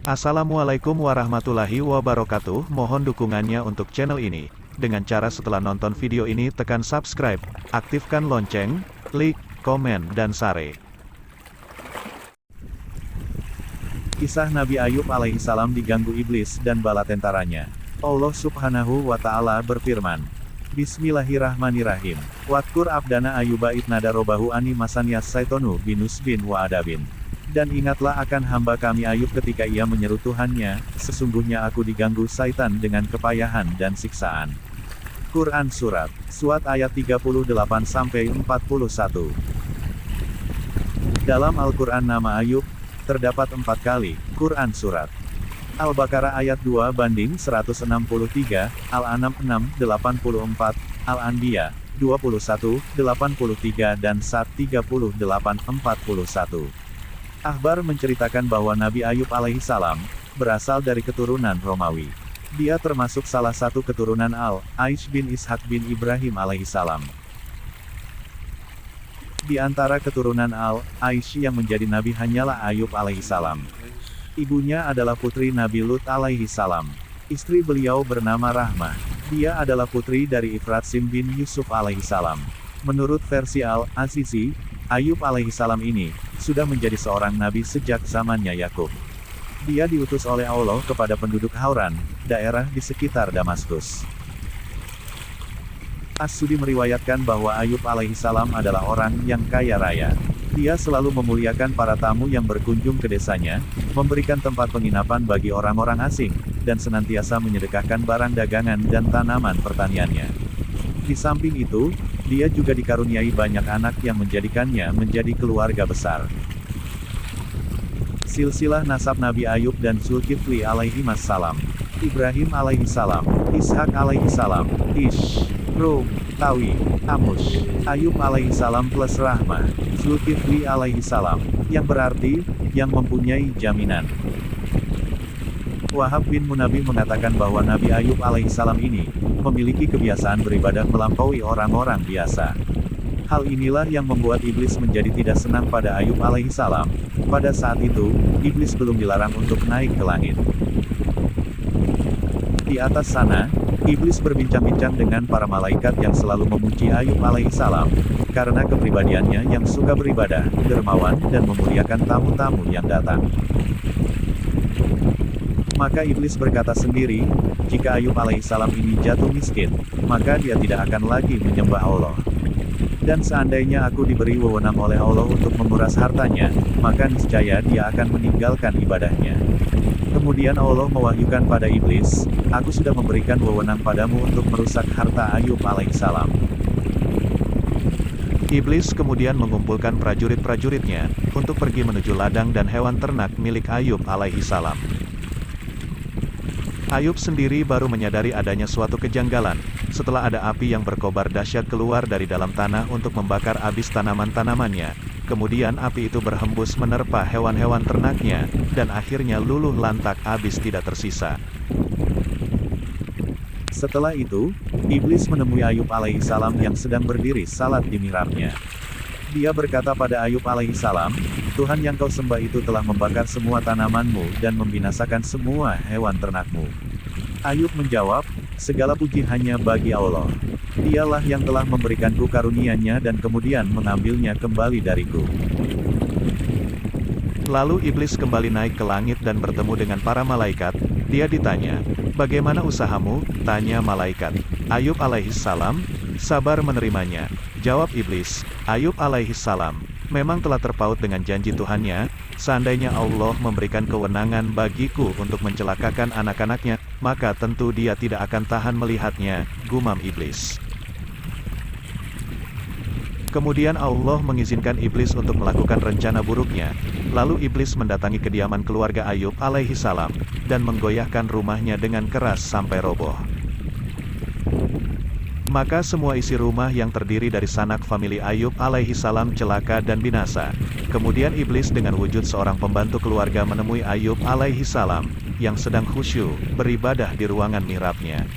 Assalamualaikum warahmatullahi wabarakatuh. Mohon dukungannya untuk channel ini, dengan cara setelah nonton video ini tekan subscribe, aktifkan lonceng, like, komen, dan share. Kisah Nabi Ayub alaihissalam diganggu iblis dan bala tentaranya. Allah subhanahu wa ta'ala berfirman, Bismillahirrahmanirrahim. Wadkur abdana Ayuba idnada robahu ani masanias saitonu binus bin wa adabin. Dan ingatlah akan hamba kami Ayub ketika ia menyeru Tuhannya, sesungguhnya aku diganggu syaitan dengan kepayahan dan siksaan. Quran Surat Suat ayat 38-41. Dalam Al-Quran nama Ayub, terdapat 4 kali. Quran Surat Al-Baqarah ayat 2:163, Al-An'am 6:84, Al-Anbiya 21:83 dan Sat 38:41. Akhbar menceritakan bahwa Nabi Ayub alaihissalam berasal dari keturunan Romawi. Dia termasuk salah satu keturunan Al-Aish bin Ishak bin Ibrahim alaihissalam. Di antara keturunan Al-Aish yang menjadi nabi hanyalah Ayub alaihissalam. Ibunya adalah putri Nabi Lut alaihissalam. Istri beliau bernama Rahmah. Dia adalah putri dari Ifratsim bin Yusuf alaihissalam. Menurut versi Al-Azizi, Ayub alaihissalam ini sudah menjadi seorang nabi sejak zamannya Yakub. Dia diutus oleh Allah kepada penduduk Hauran, daerah di sekitar Damaskus. As-Sudi meriwayatkan bahwa Ayub alaihissalam adalah orang yang kaya raya. Dia selalu memuliakan para tamu yang berkunjung ke desanya, memberikan tempat penginapan bagi orang-orang asing, dan senantiasa menyedekahkan barang dagangan dan tanaman pertaniannya. Di samping itu, dia juga dikaruniai banyak anak yang menjadikannya menjadi keluarga besar. Silsilah nasab Nabi Ayub dan Zulkifli alaihimassalam. Ibrahim alaihissalam, Ishak alaihissalam, Ish, Rum, Tawi, Amush, Ayub alaihissalam plus Rahmah, Zulkifli alaihissalam, yang berarti, yang mempunyai jaminan. Wahab bin Munabbih mengatakan bahwa Nabi Ayub alaihissalam ini memiliki kebiasaan beribadah melampaui orang-orang biasa. Hal inilah yang membuat iblis menjadi tidak senang pada Ayub alaihissalam. Pada saat itu, iblis belum dilarang untuk naik ke langit. Di atas sana, iblis berbincang-bincang dengan para malaikat yang selalu memuji Ayub alaihissalam, karena kepribadiannya yang suka beribadah, dermawan, dan memuliakan tamu-tamu yang datang. Maka iblis berkata sendiri, jika Ayub alaihissalam ini jatuh miskin, maka dia tidak akan lagi menyembah Allah. Dan seandainya aku diberi wewenang oleh Allah untuk menguras hartanya, maka niscaya dia akan meninggalkan ibadahnya. Kemudian Allah mewahyukan pada iblis, aku sudah memberikan wewenang padamu untuk merusak harta Ayub alaihissalam. Iblis kemudian mengumpulkan prajurit-prajuritnya, untuk pergi menuju ladang dan hewan ternak milik Ayub alaihissalam. Ayub sendiri baru menyadari adanya suatu kejanggalan, setelah ada api yang berkobar dahsyat keluar dari dalam tanah untuk membakar habis tanaman-tanamannya. Kemudian api itu berhembus menerpa hewan-hewan ternaknya, dan akhirnya luluh lantak habis tidak tersisa. Setelah itu, iblis menemui Ayub alaihissalam yang sedang berdiri salat di mihrabnya. Dia berkata pada Ayub alaihissalam, Tuhan yang kau sembah itu telah membakar semua tanamanmu dan membinasakan semua hewan ternakmu. Ayub menjawab, segala puji hanya bagi Allah. Dialah yang telah memberikanku karunia-Nya dan kemudian mengambilnya kembali dariku. Lalu iblis kembali naik ke langit dan bertemu dengan para malaikat. Dia ditanya, bagaimana usahamu? Tanya malaikat. Ayub alaihissalam, sabar menerimanya. Jawab iblis, Ayub alaihissalam, memang telah terpaut dengan janji Tuhannya, seandainya Allah memberikan kewenangan bagiku untuk mencelakakan anak-anaknya, maka tentu dia tidak akan tahan melihatnya, gumam iblis. Kemudian Allah mengizinkan iblis untuk melakukan rencana buruknya, lalu iblis mendatangi kediaman keluarga Ayub alaihissalam, dan menggoyahkan rumahnya dengan keras sampai roboh. Maka semua isi rumah yang terdiri dari sanak famili Ayub alaihissalam celaka dan binasa. Kemudian iblis dengan wujud seorang pembantu keluarga menemui Ayub alaihissalam, yang sedang khusyuk, beribadah di ruangan mihrabnya.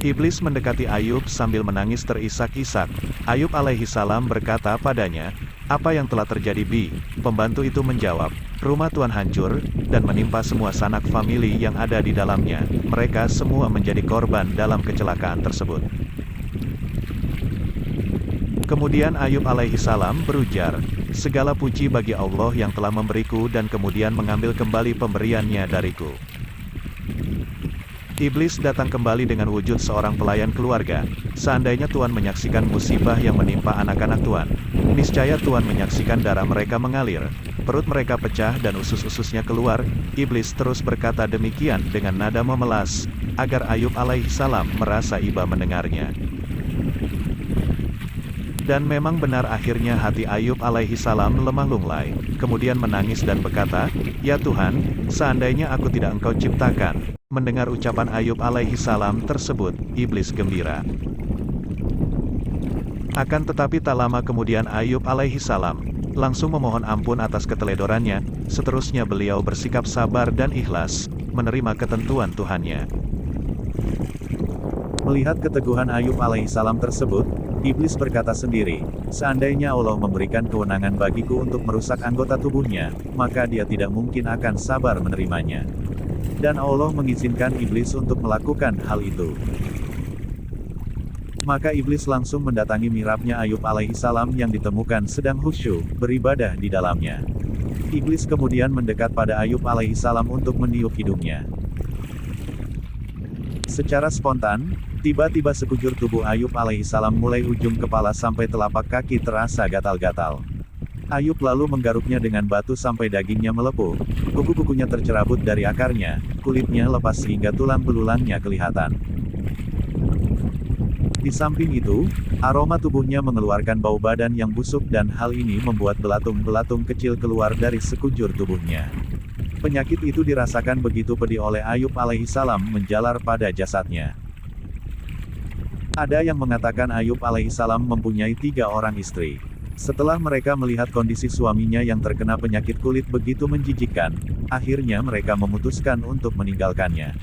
Iblis mendekati Ayub sambil menangis terisak-isak. Ayub alaihissalam berkata padanya, Apa yang telah terjadi, Bi? Pembantu itu menjawab, rumah Tuan hancur, dan menimpa semua sanak famili yang ada di dalamnya. Mereka semua menjadi korban dalam kecelakaan tersebut. Kemudian Ayub alaihi salam berujar, segala puji bagi Allah yang telah memberiku dan kemudian mengambil kembali pemberiannya dariku. Iblis datang kembali dengan wujud seorang pelayan keluarga. Seandainya Tuan menyaksikan musibah yang menimpa anak-anak Tuan, niscaya Tuan menyaksikan darah mereka mengalir, perut mereka pecah dan usus-ususnya keluar. Iblis terus berkata demikian dengan nada memelas, agar Ayub alaihi salam merasa iba mendengarnya. Dan memang benar, akhirnya hati Ayub alaihi salam lemah lunglai, kemudian menangis dan berkata, ya Tuhan, seandainya aku tidak Engkau ciptakan. Mendengar ucapan Ayub alaihi salam tersebut, iblis gembira. Akan tetapi tak lama kemudian Ayub alaihi salam langsung memohon ampun atas keteledorannya. Seterusnya beliau bersikap sabar dan ikhlas, menerima ketentuan Tuhannya. Melihat keteguhan Ayub alaihi salam tersebut, iblis berkata sendiri, seandainya Allah memberikan kewenangan bagiku untuk merusak anggota tubuhnya, maka dia tidak mungkin akan sabar menerimanya. Dan Allah mengizinkan iblis untuk melakukan hal itu. Maka iblis langsung mendatangi mihrabnya Ayub alaihi salam yang ditemukan sedang khusyuk, beribadah di dalamnya. Iblis kemudian mendekat pada Ayub alaihi salam untuk meniup hidungnya. Secara spontan, tiba-tiba sekujur tubuh Ayub alaihi salam mulai ujung kepala sampai telapak kaki terasa gatal-gatal. Ayub lalu menggaruknya dengan batu sampai dagingnya melepuh, kuku-kukunya tercerabut dari akarnya, kulitnya lepas hingga tulang belulangnya kelihatan. Di samping itu, aroma tubuhnya mengeluarkan bau badan yang busuk dan hal ini membuat belatung-belatung kecil keluar dari sekujur tubuhnya. Penyakit itu dirasakan begitu pedih oleh Ayub alaihi salam menjalar pada jasadnya. Ada yang mengatakan Ayub alaihi salam mempunyai 3 orang istri. Setelah mereka melihat kondisi suaminya yang terkena penyakit kulit begitu menjijikkan, akhirnya mereka memutuskan untuk meninggalkannya.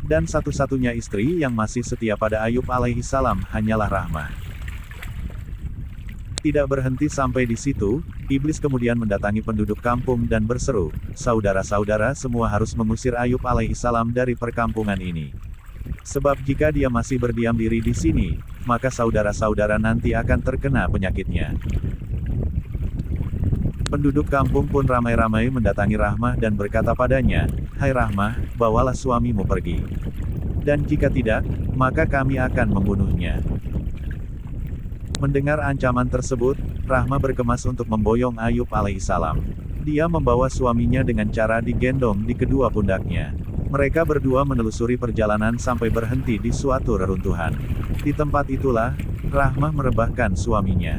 Dan satu-satunya istri yang masih setia pada Ayub alaihi salam hanyalah Rahmah. Tidak berhenti sampai di situ, iblis kemudian mendatangi penduduk kampung dan berseru, saudara-saudara semua harus mengusir Ayub alaihi salam dari perkampungan ini. Sebab jika dia masih berdiam diri di sini, maka saudara-saudara nanti akan terkena penyakitnya. Penduduk kampung pun ramai-ramai mendatangi Rahmah dan berkata padanya, hai Rahmah, bawalah suamimu pergi. Dan jika tidak, maka kami akan membunuhnya. Mendengar ancaman tersebut, Rahmah berkemas untuk memboyong Ayub alaihi salam. Dia membawa suaminya dengan cara digendong di kedua pundaknya. Mereka berdua menelusuri perjalanan sampai berhenti di suatu reruntuhan. Di tempat itulah, Rahmah merebahkan suaminya.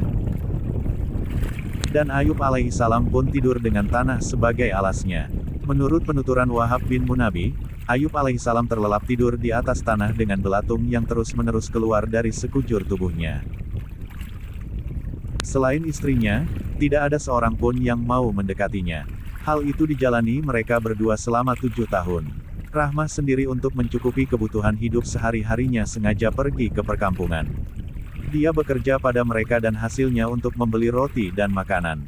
Dan Ayub alaihi salam pun tidur dengan tanah sebagai alasnya. Menurut penuturan Wahab bin Munabi, Ayub alaihi salam terlelap tidur di atas tanah dengan belatung yang terus-menerus keluar dari sekujur tubuhnya. Selain istrinya, tidak ada seorang pun yang mau mendekatinya. Hal itu dijalani mereka berdua selama 7 tahun. Rahmah sendiri untuk mencukupi kebutuhan hidup sehari-harinya sengaja pergi ke perkampungan. Dia bekerja pada mereka dan hasilnya untuk membeli roti dan makanan.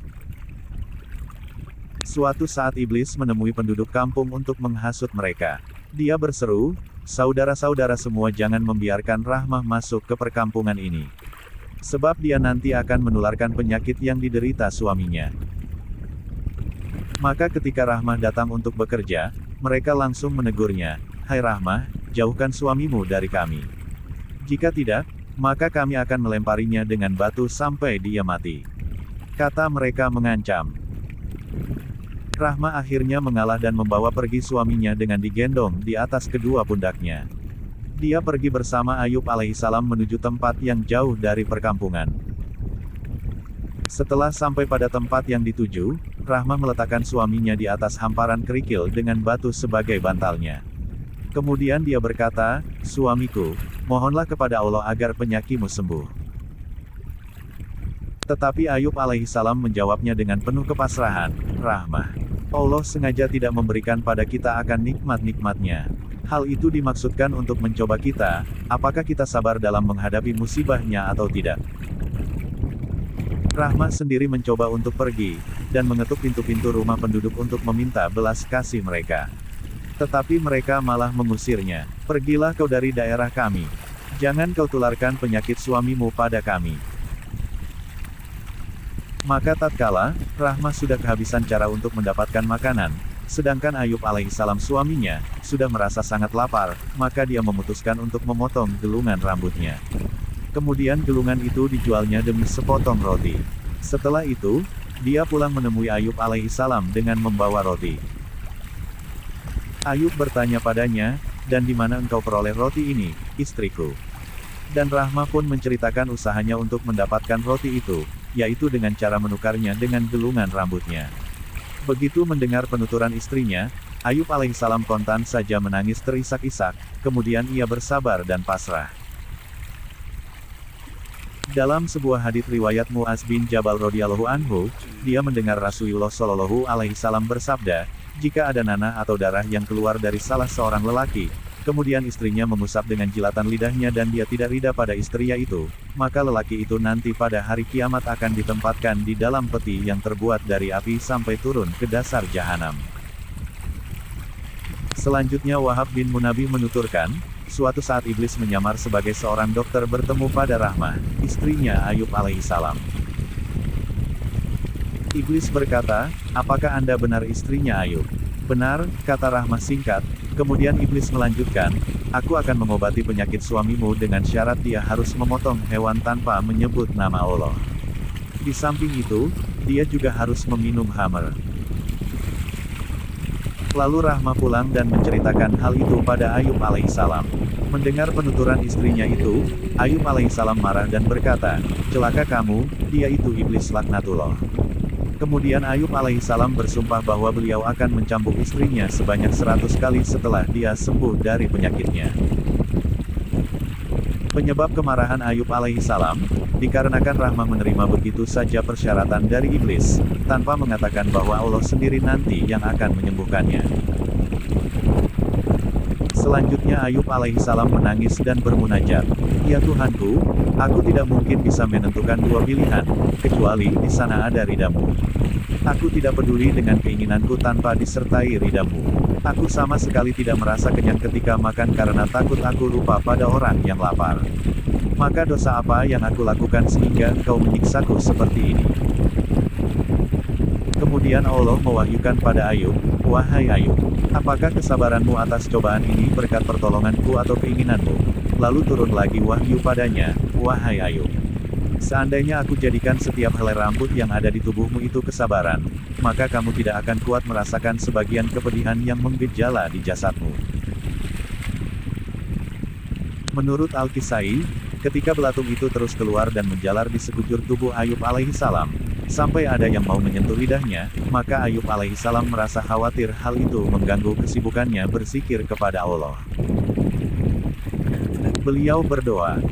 Suatu saat iblis menemui penduduk kampung untuk menghasut mereka. Dia berseru, saudara-saudara semua jangan membiarkan Rahmah masuk ke perkampungan ini. Sebab dia nanti akan menularkan penyakit yang diderita suaminya. Maka ketika Rahmah datang untuk bekerja, mereka langsung menegurnya, hai Rahmah, jauhkan suamimu dari kami. Jika tidak, maka kami akan melemparinya dengan batu sampai dia mati. Kata mereka mengancam. Rahmah akhirnya mengalah dan membawa pergi suaminya dengan digendong di atas kedua pundaknya. Dia pergi bersama Ayub alaihi salam menuju tempat yang jauh dari perkampungan. Setelah sampai pada tempat yang dituju, Rahmah meletakkan suaminya di atas hamparan kerikil dengan batu sebagai bantalnya. Kemudian dia berkata, suamiku, mohonlah kepada Allah agar penyakitmu sembuh. Tetapi Ayub alaihi salam menjawabnya dengan penuh kepasrahan, Rahmah, Allah sengaja tidak memberikan pada kita akan nikmat-nikmatnya. Hal itu dimaksudkan untuk mencoba kita, apakah kita sabar dalam menghadapi musibahnya atau tidak. Rahma sendiri mencoba untuk pergi, dan mengetuk pintu-pintu rumah penduduk untuk meminta belas kasih mereka. Tetapi mereka malah mengusirnya. Pergilah kau dari daerah kami. Jangan kau tularkan penyakit suamimu pada kami. Maka tatkala, Rahma sudah kehabisan cara untuk mendapatkan makanan, sedangkan Ayub alaihissalam suaminya, sudah merasa sangat lapar, maka dia memutuskan untuk memotong gelungan rambutnya. Kemudian gelungan itu dijualnya demi sepotong roti. Setelah itu, dia pulang menemui Ayub alaihissalam dengan membawa roti. Ayub bertanya padanya, "Dan di mana engkau peroleh roti ini, istriku?" Dan Rahma pun menceritakan usahanya untuk mendapatkan roti itu, yaitu dengan cara menukarnya dengan gelungan rambutnya. Begitu mendengar penuturan istrinya, Ayub alaihissalam kontan saja menangis terisak-isak, kemudian ia bersabar dan pasrah. Dalam sebuah hadits riwayat Muaz bin Jabal radhiyallahu anhu, dia mendengar Rasulullah shallallahu alaihi wasallam bersabda, "Jika ada nanah atau darah yang keluar dari salah seorang lelaki, kemudian istrinya mengusap dengan jilatan lidahnya dan dia tidak ridha pada istrinya itu, maka lelaki itu nanti pada hari kiamat akan ditempatkan di dalam peti yang terbuat dari api sampai turun ke dasar jahanam." Selanjutnya Wahab bin Munabih menuturkan, suatu saat iblis menyamar sebagai seorang dokter bertemu pada Rahmah, istrinya Ayub alaihissalam. Iblis berkata, "Apakah Anda benar istrinya Ayub?" "Benar," kata Rahmah singkat. Kemudian iblis melanjutkan, "Aku akan mengobati penyakit suamimu dengan syarat dia harus memotong hewan tanpa menyebut nama Allah. Di samping itu, dia juga harus meminum khamr." Lalu Rahma pulang dan menceritakan hal itu pada Ayub alaihissalam. Mendengar penuturan istrinya itu, Ayub alaihissalam marah dan berkata, "Celaka kamu, dia itu iblis laknatullah." Kemudian Ayub alaihissalam bersumpah bahwa beliau akan mencambuk istrinya sebanyak 100 kali setelah dia sembuh dari penyakitnya. Penyebab kemarahan Ayub alaihissalam, dikarenakan Rahma menerima begitu saja persyaratan dari iblis, tanpa mengatakan bahwa Allah sendiri nanti yang akan menyembuhkannya. Selanjutnya Ayub alaihissalam menangis dan bermunajat, "Ya Tuhanku, aku tidak mungkin bisa menentukan dua pilihan, kecuali di sana ada ridhamu. Aku tidak peduli dengan keinginanku tanpa disertai ridhamu. Aku sama sekali tidak merasa kenyang ketika makan karena takut aku lupa pada orang yang lapar. Maka dosa apa yang aku lakukan sehingga Engkau menyiksaku seperti ini?" Kemudian Allah mewahyukan pada Ayub, "Wahai Ayub, apakah kesabaranmu atas cobaan ini berkat pertolonganku atau keinginanmu?" Lalu turun lagi wahyu padanya, "Wahai Ayub, seandainya aku jadikan setiap helai rambut yang ada di tubuhmu itu kesabaran, maka kamu tidak akan kuat merasakan sebagian kepedihan yang menggejala di jasadmu." Menurut Al-Kisai, ketika belatung itu terus keluar dan menjalar di sekujur tubuh Ayub alaihissalam, sampai ada yang mau menyentuh lidahnya, maka Ayub alaihissalam merasa khawatir hal itu mengganggu kesibukannya berzikir kepada Allah. Beliau berdoa,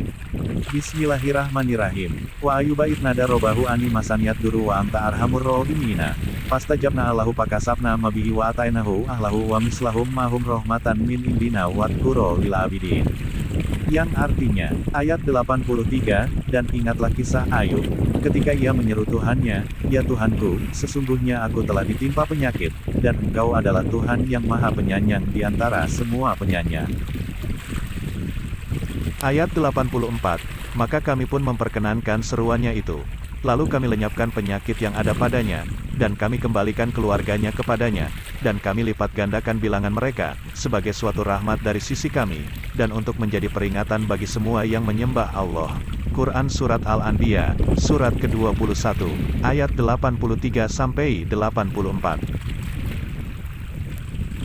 "Bismillahirrahmanirrahim. Wa ayyuba idnada robahu ani masaniyat duru wa anta arhamur rohimina. Fastajabna Allahu pakasabna mabihi wa atainahu ahlahu wa mislahum mahum rohmatan min indina wadkuro lil abidin." Yang artinya, ayat 83, "Dan ingatlah kisah Ayub, ketika ia menyeru Tuhannya, 'Ya Tuhanku, sesungguhnya aku telah ditimpa penyakit, dan Engkau adalah Tuhan yang maha penyayang di antara semua penyayang.'" Ayat 84, "Maka kami pun memperkenankan seruannya itu. Lalu kami lenyapkan penyakit yang ada padanya, dan kami kembalikan keluarganya kepadanya, dan kami lipat gandakan bilangan mereka, sebagai suatu rahmat dari sisi kami, dan untuk menjadi peringatan bagi semua yang menyembah Allah." Quran Surat Al-Anbiya, Surat ke-21, ayat 83-84.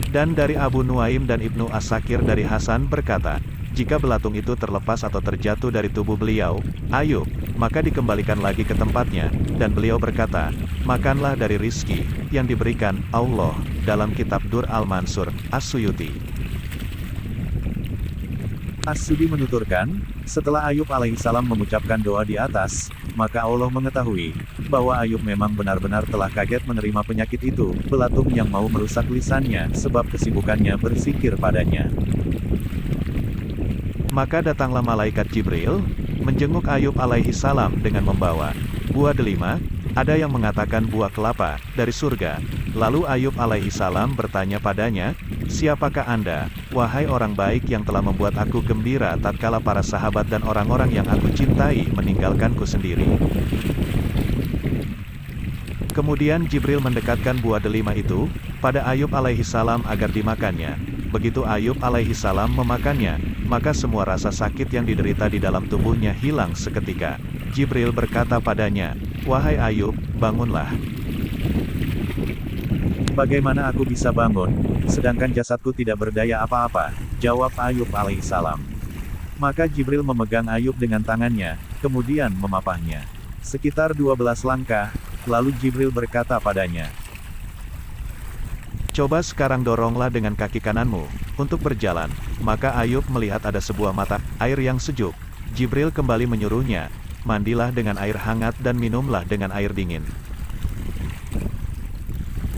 Dan dari Abu Nuaim dan Ibnu As-Sakir dari Hasan berkata, jika belatung itu terlepas atau terjatuh dari tubuh beliau, Ayub, maka dikembalikan lagi ke tempatnya, dan beliau berkata, "Makanlah dari rizki yang diberikan Allah," dalam kitab Dur Al-Mansur, As-Suyuti. As-Sudi menuturkan, setelah Ayub alaihissalam mengucapkan doa di atas, maka Allah mengetahui bahwa Ayub memang benar-benar telah kaget menerima penyakit itu, belatung yang mau merusak lisannya sebab kesibukannya berzikir padanya. Maka datanglah malaikat Jibril, menjenguk Ayub alaihissalam dengan membawa Buah delima, ada yang mengatakan buah kelapa, dari surga. Lalu Ayub alaihi salam bertanya padanya, "Siapakah Anda, wahai orang baik yang telah membuat aku gembira tatkala para sahabat dan orang-orang yang aku cintai meninggalkanku sendiri?" Kemudian Jibril mendekatkan buah delima itu pada Ayub alaihi salam agar dimakannya. Begitu Ayub alaihi salam memakannya, maka semua rasa sakit yang diderita di dalam tubuhnya hilang seketika. Jibril berkata padanya, "Wahai Ayub, bangunlah." Bagaimana aku bisa bangun, sedangkan jasadku tidak berdaya apa-apa? Jawab Ayub alaihissalam. Maka Jibril memegang Ayub dengan tangannya, kemudian memapahnya. Sekitar 12 langkah, lalu Jibril berkata padanya, "Coba sekarang doronglah dengan kaki kananmu, untuk berjalan." Maka Ayub melihat ada sebuah mata air yang sejuk. Jibril kembali menyuruhnya, "Mandilah dengan air hangat dan minumlah dengan air dingin."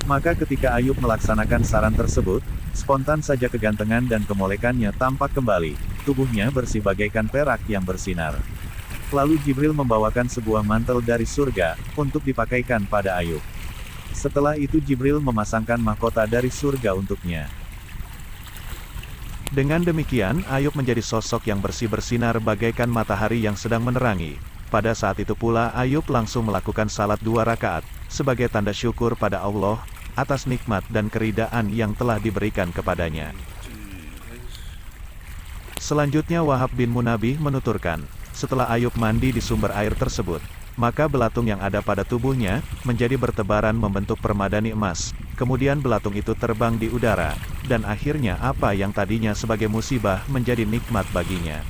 Maka ketika Ayub melaksanakan saran tersebut, spontan saja kegantengan dan kemolekannya tampak kembali, tubuhnya bersih bagaikan perak yang bersinar. Lalu Jibril membawakan sebuah mantel dari surga, untuk dipakaikan pada Ayub. Setelah itu Jibril memasangkan mahkota dari surga untuknya. Dengan demikian, Ayub menjadi sosok yang bersih bersinar bagaikan matahari yang sedang menerangi. Pada saat itu pula Ayub langsung melakukan salat 2 rakaat, sebagai tanda syukur pada Allah, atas nikmat dan keridaan yang telah diberikan kepadanya. Selanjutnya Wahab bin Munabih menuturkan, setelah Ayub mandi di sumber air tersebut, maka belatung yang ada pada tubuhnya, menjadi bertebaran membentuk permadani emas, kemudian belatung itu terbang di udara, dan akhirnya apa yang tadinya sebagai musibah menjadi nikmat baginya.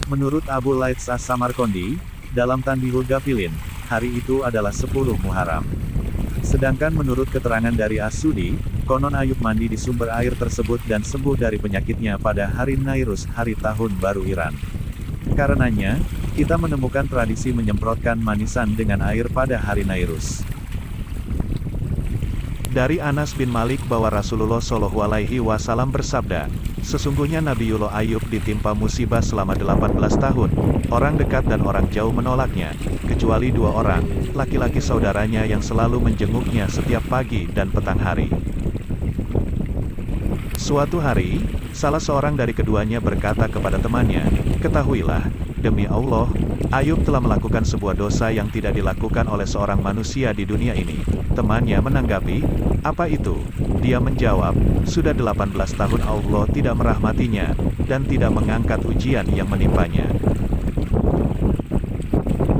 Menurut Abu Laits As-Samarqandi, dalam Tanbihul Ghafilin, hari itu adalah 10 Muharram. Sedangkan menurut keterangan dari As-Sudi, konon Ayub mandi di sumber air tersebut dan sembuh dari penyakitnya pada hari Nairus, hari tahun baru Iran. Karenanya, kita menemukan tradisi menyemprotkan manisan dengan air pada hari Nairus. Dari Anas bin Malik bahwa Rasulullah Shallallahu Alaihi Wasallam bersabda, "Sesungguhnya Nabiullah Ayub ditimpa musibah selama 18 tahun. Orang dekat dan orang jauh menolaknya, kecuali 2 orang, laki-laki saudaranya yang selalu menjenguknya setiap pagi dan petang hari. Suatu hari, salah seorang dari keduanya berkata kepada temannya, 'Ketahuilah, demi Allah, Ayub telah melakukan sebuah dosa yang tidak dilakukan oleh seorang manusia di dunia ini.' Temannya menanggapi, 'Apa itu?' Dia menjawab, 'Sudah 18 tahun Allah tidak merahmatinya, dan tidak mengangkat ujian yang menimpanya.'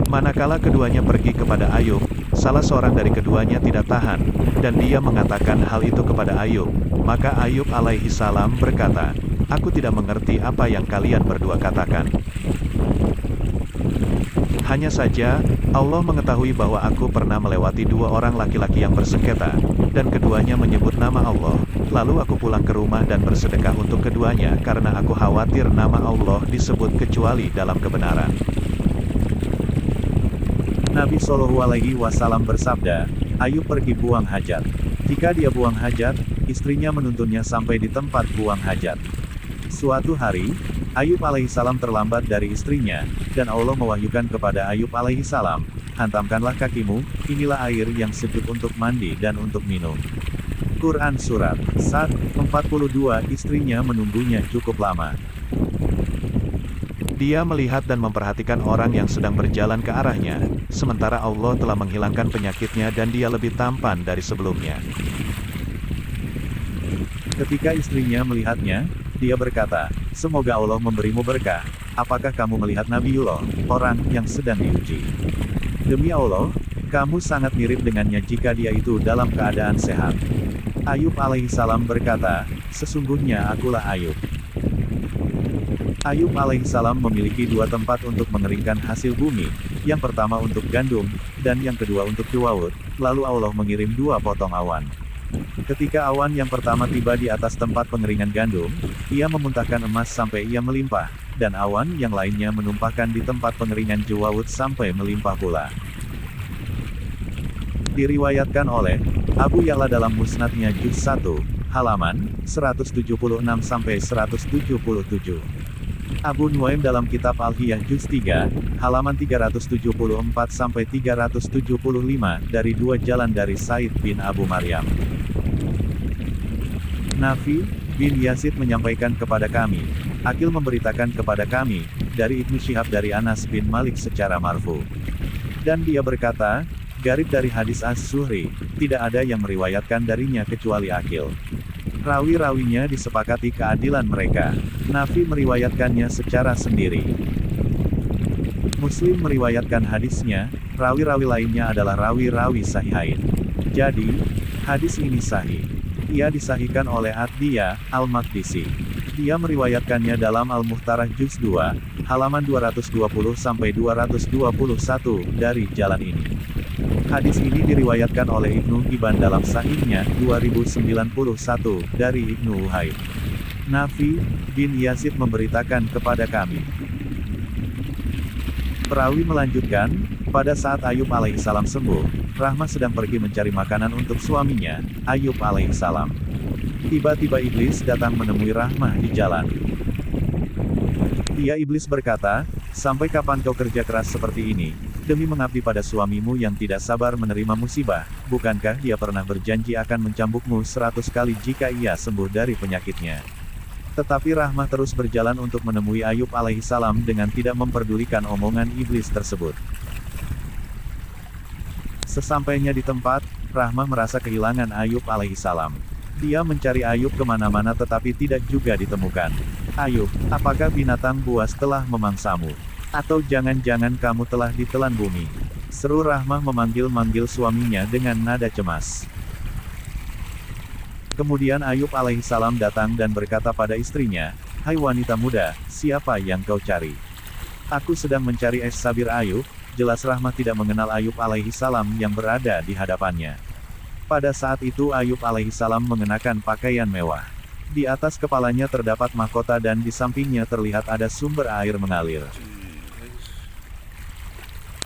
Manakala keduanya pergi kepada Ayub, salah seorang dari keduanya tidak tahan, dan dia mengatakan hal itu kepada Ayub. Maka Ayub alaihi salam berkata, 'Aku tidak mengerti apa yang kalian berdua katakan. Hanya saja, Allah mengetahui bahwa aku pernah melewati 2 orang laki-laki yang bersengketa, dan keduanya menyebut nama Allah. Lalu aku pulang ke rumah dan bersedekah untuk keduanya karena aku khawatir nama Allah disebut kecuali dalam kebenaran.'" Nabi Shallallahu Alaihi Wasallam bersabda, Ayub pergi buang hajat. Jika dia buang hajat, istrinya menuntunnya sampai di tempat buang hajat. Suatu hari, Ayub alaihissalam terlambat dari istrinya, dan Allah mewahyukan kepada Ayub alaihissalam, "Hantamkanlah kakimu, inilah air yang sejuk untuk mandi dan untuk minum." Quran Surat 42. Istrinya menunggunya cukup lama. Dia melihat dan memperhatikan orang yang sedang berjalan ke arahnya, sementara Allah telah menghilangkan penyakitnya dan dia lebih tampan dari sebelumnya. Ketika istrinya melihatnya, dia berkata, "Semoga Allah memberimu berkah. Apakah kamu melihat Nabiullah, orang yang sedang diuji? Demi Allah, kamu sangat mirip dengannya jika dia itu dalam keadaan sehat." Ayub alaihissalam berkata, "Sesungguhnya akulah Ayub." Ayub alaihissalam memiliki 2 tempat untuk mengeringkan hasil bumi, yang pertama untuk gandum, dan yang kedua untuk jawawut, lalu Allah mengirim 2 potong awan. Ketika awan yang pertama tiba di atas tempat pengeringan gandum, ia memuntahkan emas sampai ia melimpah, dan awan yang lainnya menumpahkan di tempat pengeringan jawawut sampai melimpah pula. Diriwayatkan oleh Abu Ya'la dalam Musnadnya Juz 1, halaman 176-177. Abu Nuaim dalam kitab Al-Hiyah Juz 3, halaman 374-375, dari dua jalan dari Said bin Abu Maryam. Nafi bin Yazid menyampaikan kepada kami, Akil memberitakan kepada kami, dari Ibnu Syihab dari Anas bin Malik secara marfu. Dan dia berkata, garib dari hadis As-Zuhri, tidak ada yang meriwayatkan darinya kecuali Akil. Rawi-rawinya disepakati keadilan mereka. Nafi meriwayatkannya secara sendiri. Muslim meriwayatkan hadisnya, rawi-rawi lainnya adalah rawi-rawi sahihain. Jadi, hadis ini sahih. Ia disahihkan oleh Ad-Diya, Al-Maqdisi. Dia meriwayatkannya dalam Al-Muhtarah Juz 2, halaman 220-221, dari jalan ini. Hadis ini diriwayatkan oleh Ibnu Hibban dalam Sahihnya, 2091, dari Ibnu Uhaib. Nafi bin Yazid memberitakan kepada kami. Perawi melanjutkan, pada saat Ayub alaihissalam sembuh, Rahmah sedang pergi mencari makanan untuk suaminya, Ayub alaihissalam. Tiba-tiba iblis datang menemui Rahmah di jalan. Iblis berkata, sampai kapan kau kerja keras seperti ini, demi mengabdi pada suamimu yang tidak sabar menerima musibah, bukankah dia pernah berjanji akan mencambukmu 100 kali jika ia sembuh dari penyakitnya? Tetapi Rahmah terus berjalan untuk menemui Ayub alaihissalam dengan tidak memperdulikan omongan iblis tersebut. Sesampainya di tempat, Rahmah merasa kehilangan Ayub alaihissalam. Dia mencari Ayub kemana-mana tetapi tidak juga ditemukan. Ayub, apakah binatang buas telah memangsamu? Atau jangan-jangan kamu telah ditelan bumi? Seru Rahmah memanggil-manggil suaminya dengan nada cemas. Kemudian Ayub alaihissalam datang dan berkata pada istrinya, hai wanita muda, siapa yang kau cari? Aku sedang mencari Es-Sabir Ayub. Jelas Rahmah tidak mengenal Ayub alaihissalam yang berada di hadapannya. Pada saat itu Ayub alaihissalam mengenakan pakaian mewah. Di atas kepalanya terdapat mahkota dan di sampingnya terlihat ada sumber air mengalir.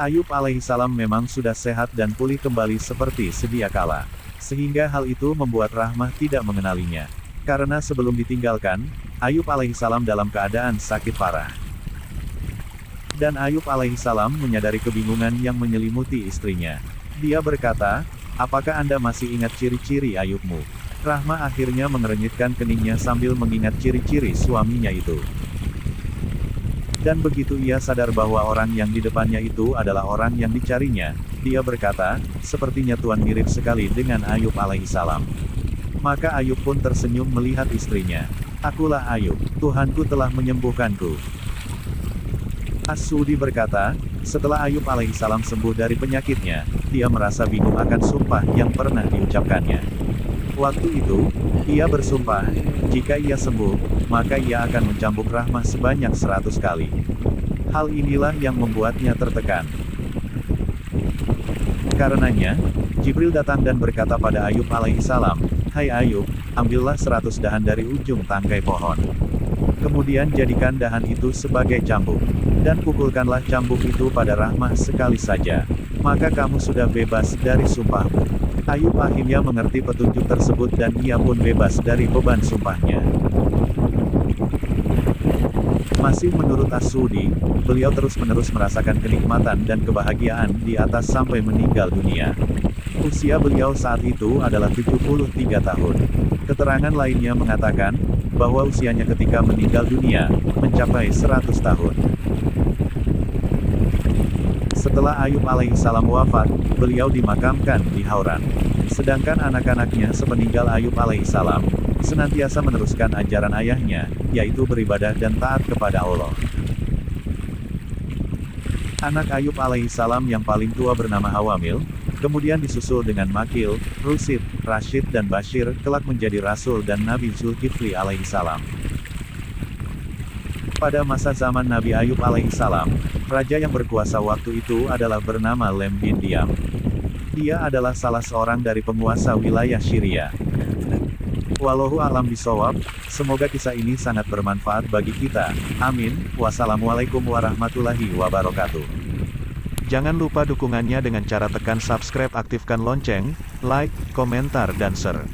Ayub alaihissalam memang sudah sehat dan pulih kembali seperti sedia kala. Sehingga hal itu membuat Rahmah tidak mengenalinya. Karena sebelum ditinggalkan, Ayub alaihissalam dalam keadaan sakit parah. Dan Ayub alaihissalam menyadari kebingungan yang menyelimuti istrinya. Dia berkata, apakah Anda masih ingat ciri-ciri Ayubmu? Rahmah akhirnya mengerenyitkan keningnya sambil mengingat ciri-ciri suaminya itu. Dan begitu ia sadar bahwa orang yang di depannya itu adalah orang yang dicarinya, dia berkata, sepertinya Tuhan mirip sekali dengan Ayub alaihissalam. Maka Ayub pun tersenyum melihat istrinya. Akulah Ayub, Tuhanku telah menyembuhkanku. As-Sudi berkata, setelah Ayub alaihissalam sembuh dari penyakitnya, dia merasa bingung akan sumpah yang pernah diucapkannya. Waktu itu, ia bersumpah, jika ia sembuh, maka ia akan mencambuk Rahmah sebanyak 100 kali. Hal inilah yang membuatnya tertekan. Karenanya, Jibril datang dan berkata pada Ayub alaihissalam, hai Ayub, ambillah 100 dahan dari ujung tangkai pohon. Kemudian jadikan dahan itu sebagai cambuk. Dan pukulkanlah cambuk itu pada Rahmah sekali saja. Maka kamu sudah bebas dari sumpahmu. Ayub akhirnya mengerti petunjuk tersebut dan ia pun bebas dari beban sumpahnya. Masih menurut As-Sudi, beliau terus-menerus merasakan kenikmatan dan kebahagiaan di atas sampai meninggal dunia. Usia beliau saat itu adalah 73 tahun. Keterangan lainnya mengatakan, bahwa usianya ketika meninggal dunia, mencapai 100 tahun. Setelah Ayub alaihissalam wafat, beliau dimakamkan di Hauran. Sedangkan anak-anaknya sepeninggal Ayub alaihissalam, senantiasa meneruskan ajaran ayahnya, yaitu beribadah dan taat kepada Allah. Anak Ayub alaihissalam yang paling tua bernama Hawamil, kemudian disusul dengan Makil, Rusid, Rashid dan Bashir, kelak menjadi Rasul dan Nabi Zulkifli alaihissalam. Pada masa zaman Nabi Ayub alaihissalam, raja yang berkuasa waktu itu adalah bernama Lem bin Diam. Dia adalah salah seorang dari penguasa wilayah Syria. Wallahu a'lam bishawab, semoga kisah ini sangat bermanfaat bagi kita. Amin. Wassalamualaikum warahmatullahi wabarakatuh. Jangan lupa dukungannya dengan cara tekan subscribe, aktifkan lonceng, like, komentar dan share.